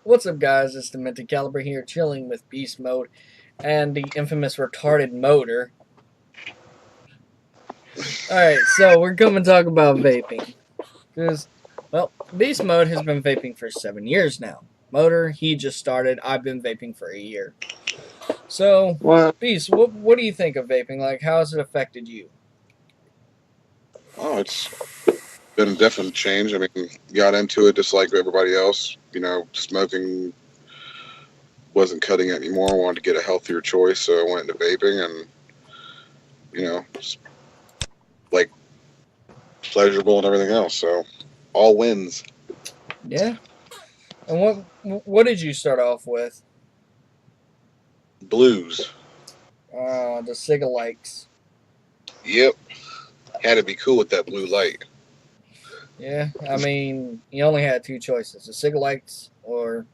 What's up, guys? It's the Minted Caliber here, chilling with Beast Mode and the infamous retarded motor. Alright, so we're going to talk about vaping. Because, well, Beast Mode has been vaping for 7 years now. Motor, he just started. I've been vaping for a year. So, Well, Beast, what do you think of vaping? Like, how has it affected you? oh, it's been a definite change. I mean, got into it just like everybody else. Smoking wasn't cutting it anymore. I wanted to get a healthier choice, so I went into vaping, and it's like pleasurable and everything else. So all wins. Yeah? And what did you start off with? Blues. The Cigalikes. Yep, had to be cool with that blue light. Yeah, I mean, you only had two choices: the Cigalikes or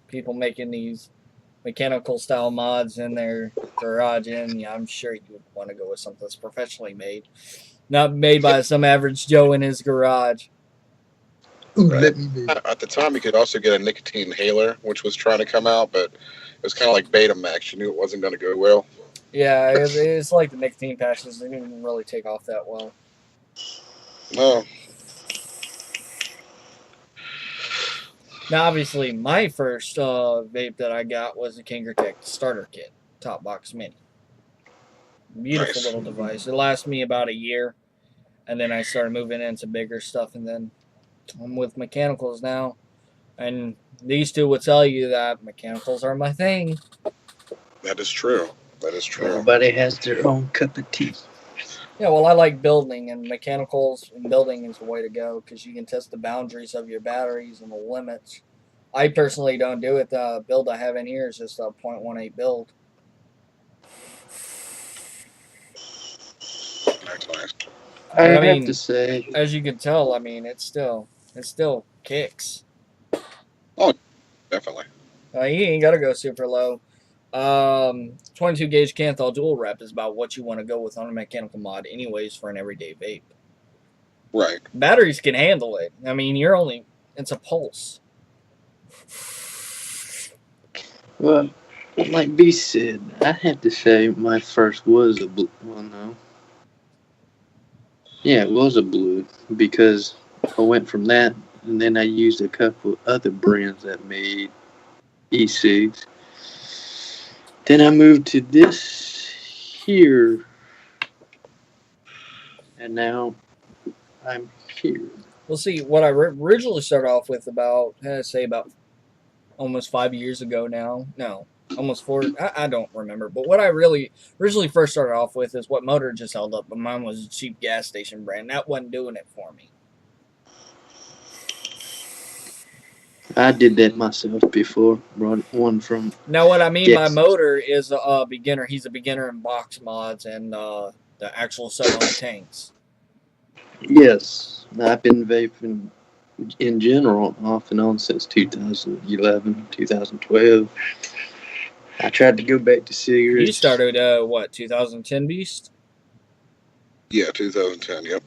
people making these mechanical style mods in their garage. And yeah, I'm sure you would want to go with something that's professionally made, not made Yep, by some average Joe in his garage. Ooh, right. let me be. At the time, you could also get a nicotine inhaler, which was trying to come out, but it was kind of like Betamax. You knew it wasn't going to go well. Yeah, it's like the nicotine patches. They didn't really take off that well. No, Now, obviously, my first vape that I got was a Kangertech starter kit, top box mini. Beautiful nice. little device. It lasted me about a year, and then I started moving into bigger stuff, and then I'm with mechanicals now. And these two will tell you that mechanicals are my thing. That is true. That is true. Everybody has their own cup of tea. Yeah, well, I like building, and mechanicals and building is the way to go because you can test the boundaries of your batteries and the limits. I personally don't do it. The build I have in here is just a .18 build. Nice, nice. I But I have to mean, say, as you can tell, I mean, it still kicks. Oh, definitely. You ain't got to go super low. 22 gauge Canthal dual rep is about what you want to go with on a mechanical mod, anyways, for an everyday vape. Right. Batteries can handle it. I mean, it's a pulse. well, like B said, I have to say my first was a blue. Well, no. Yeah, it was a blue because I went from that and then I used a couple other brands that made e-cigs. Then I moved to this here and now I'm here. We'll see. What I originally started off with about, say, about almost 5 years ago now. No, almost four. I don't remember. But what I really originally first started off with is what Motor just held up. But mine was a cheap gas station brand. That wasn't doing it for me. I did that myself before. Brought one from Now, what I mean by gas. Motor is a beginner. He's a beginner in box mods and the actual sub-ohm tanks. Yes, I've been vaping in general off and on since 2011, 2012. I tried to go back to You cigarettes. started, what, 2010 Beast? Yeah, 2010. Yep.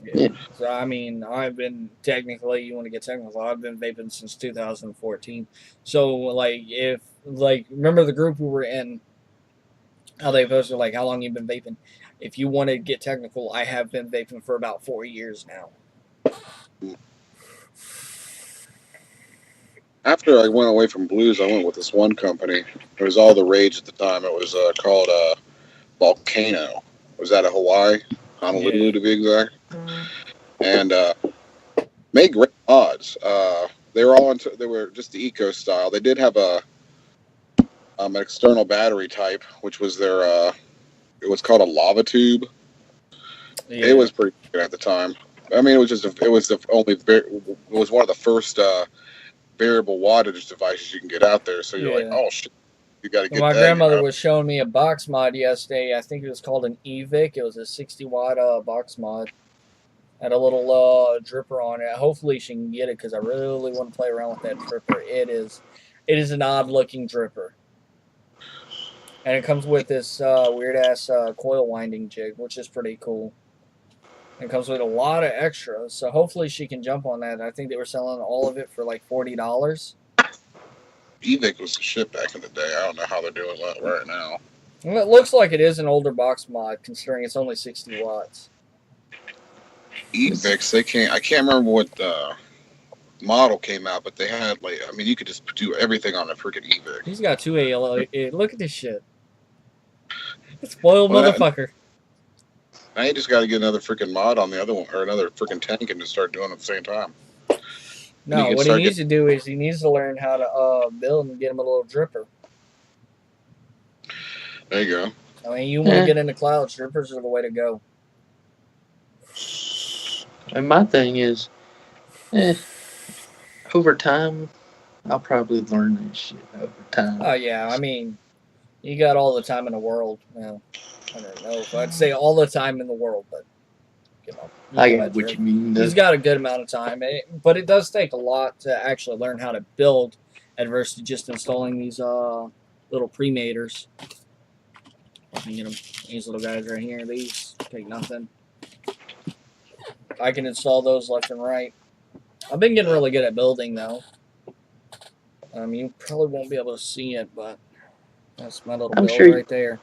Yeah. Yeah, So I mean, I've been technically, you want to get technical, I've been vaping since 2014. So like, if like, remember the group we were in, how they posted like how long you've been vaping. If you want to get technical, I have been vaping for about 4 years now. After I went away from blues, I went with this one company. It was all the rage at the time. It was called Volcano. It was out of Hawaii, Honolulu Yeah. to be exact, and made great mods. They were all into. They were just the eco style. They did have an external battery type, which was their. It was called a lava tube. It Yeah. was pretty good at the time. I mean, it was the only. It was one of the first variable wattage devices you can get out there. So you're like, Yeah. oh shit, you got to get My that. grandmother was showing me a box mod yesterday. I think it was called an EVIC. It was a 60-watt box mod. Had a little dripper on it. Hopefully she can get it because I really want to play around with that dripper. It is an odd looking dripper, and it comes with this weird ass coil winding jig, which is pretty cool. It comes with a lot of extras, so hopefully she can jump on that. I think they were selling all of it for like $40. Evic was the shit back in the day. I don't know how they're doing that right now. Well, it looks like it is an older box mod, considering it's only 60 watts. Evics, they can't. I can't remember what model came out, but they had like, I mean, you could just do everything on a freaking Evic. He's got 2 ALO. Look at this shit. Spoiled Well, motherfucker. now you just got to get another freaking mod on the other one, or another freaking tank, and just start doing it at the same time. No, what he needs to do is he needs to learn how to build and get him a little dripper. There you go. I mean, you want to get into clouds, drippers are the way to go. And my thing is, over time, I'll probably learn that shit over time. Oh, yeah. I mean, you got all the time in the world. Well, I don't know if I'd say all the time in the world, but, you know. I get what you mean. He's got a good amount of time. But it does take a lot to actually learn how to build adverse to just installing these little pre-maters. I can get them. These little guys right here. These take nothing. I can install those left and right. I've been getting really good at building, though. You probably won't be able to see it, but that's my little build right there.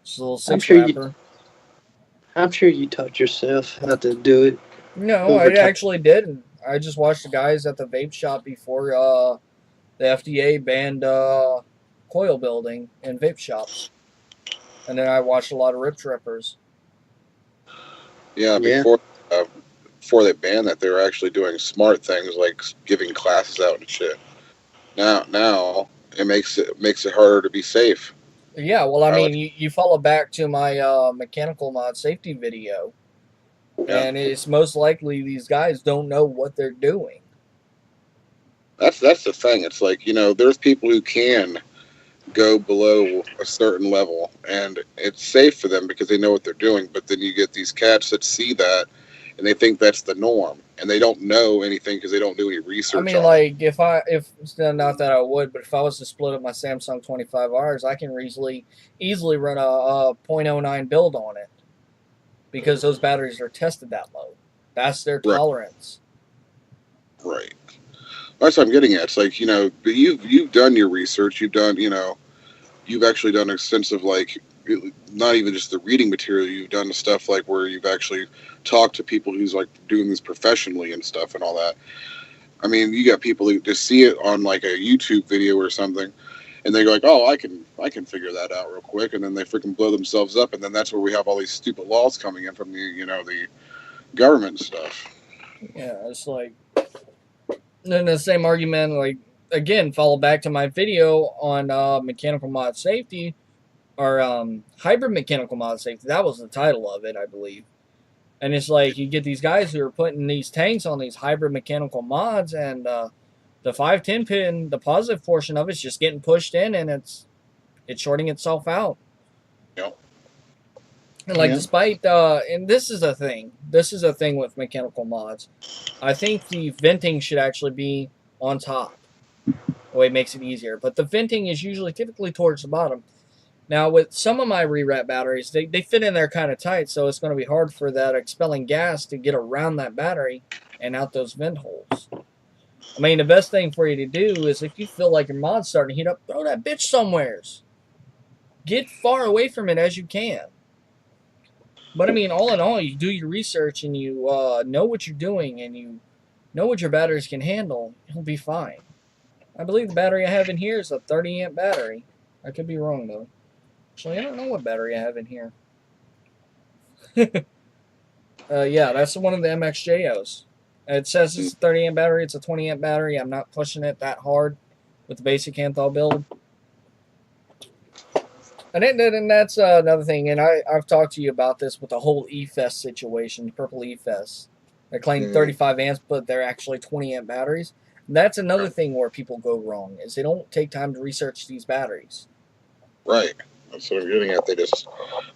It's a little 6-wrapper. I'm sure you taught yourself how to do it. No, I actually didn't. I just watched the guys at the vape shop before the FDA banned coil building in vape shops. And then I watched a lot of rip trippers. Yeah, before they banned that, they were actually doing smart things like giving classes out and shit. Now it makes it harder to be safe. Yeah, well, I mean, you follow back to my mechanical mod safety video, and it's most likely these guys don't know what they're doing. That's the thing. It's like, there's people who can go below a certain level, and it's safe for them because they know what they're doing. But then you get these cats that see that, and they think that's the norm, and they don't know anything because they don't do any research. I mean, like if not that I would, but if I was to split up my Samsung 25Rs, I can easily run a 0.09 build on it because those batteries are tested that low. That's their tolerance. Right. That's what I'm getting at. It's like, but you've done your research. You've done, you've actually done extensive, like, not even just the reading material. You've done the stuff like where you've actually talked to people who's like doing this professionally and stuff and all that. I mean, you got people who just see it on like a YouTube video or something, and they go like, "Oh, I can figure that out real quick," and then they freaking blow themselves up, and then that's where we have all these stupid laws coming in from the government stuff. Yeah, it's like. Then the same argument, like, again, follow back to my video on mechanical mod safety, or hybrid mechanical mod safety. That was the title of it, I believe. And it's like, you get these guys who are putting these tanks on these hybrid mechanical mods, and the 510 pin, the positive portion of it's just getting pushed in, and it's shorting itself out. Yep. And like, despite, and this is a thing with mechanical mods. I think the venting should actually be on top. The way it makes it easier. But the venting is typically towards the bottom. Now, with some of my re-wrap batteries, they fit in there kind of tight, so it's going to be hard for that expelling gas to get around that battery and out those vent holes. I mean, the best thing for you to do is if you feel like your mod's starting to heat up, throw that bitch somewheres. Get far away from it as you can. But I mean, all in all, you do your research and you know what you're doing and you know what your batteries can handle, you'll be fine. I believe the battery I have in here is a 30 amp battery. I could be wrong, though. Actually, I don't know what battery I have in here. Yeah, that's one of the MXJOs. It says it's a 30 amp battery. It's a 20 amp battery. I'm not pushing it that hard with the basic Anthol build. And that's another thing, and I've talked to you about this with the whole E-Fest situation, the purple E-Fest. They claim 35 amps, but they're actually 20 amp batteries. And that's another thing where people go wrong, is they don't take time to research these batteries. Right. That's what I'm getting at. They just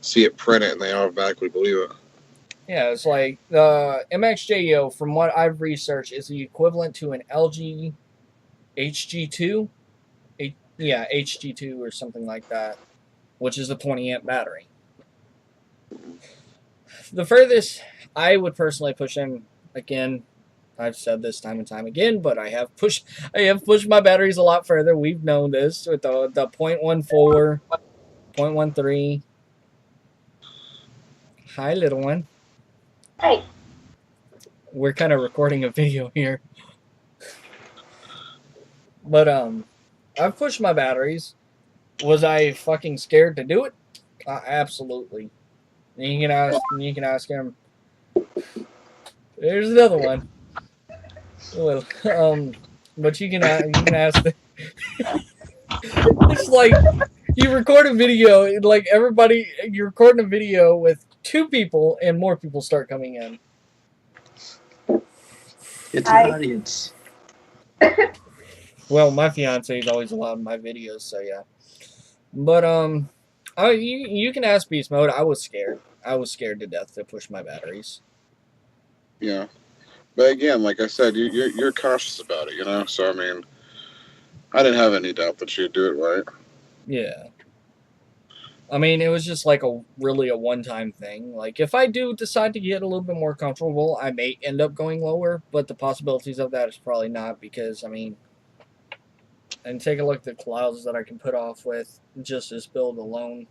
see it printed and they automatically believe it. Yeah, it's like the MXJO, from what I've researched, is the equivalent to an LG HG2. HG2 or something like that, which is a 20 amp battery. The furthest I would personally push in, again, I've said this time and time again, but I have pushed my batteries a lot further. We've known this with the 0.14, 0.13. Hi, little one. Hey. We're kind of recording a video here. But I've pushed my batteries. Was I fucking scared to do it? Absolutely. You can ask him. There's another one. Well, but you can ask. It's like you record a video, like everybody. You're recording a video with 2 people, and more people start coming in. It's an audience. Well, my fiance is always allowed in my videos, so yeah. But you can ask Beast Mode. I was scared. I was scared to death to push my batteries. Yeah. But again, like I said, you're cautious about it, you know. So I mean, I didn't have any doubt that you'd do it right. Yeah. I mean, it was just like really a one-time thing. Like, if I do decide to get a little bit more comfortable, I may end up going lower, but the possibilities of that is probably not because, I mean, and take a look at the clouds that I can put off with just this build alone.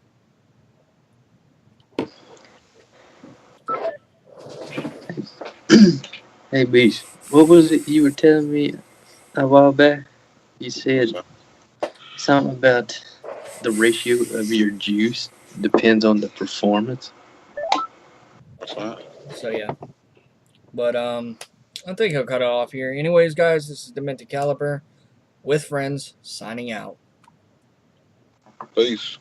Hey, Beast, what was it you were telling me a while back? You said something about the ratio of your juice depends on the performance. What's that? So, yeah. But, I think I'll cut it off here. Anyways, guys, this is Demented Caliber with friends signing out. Peace.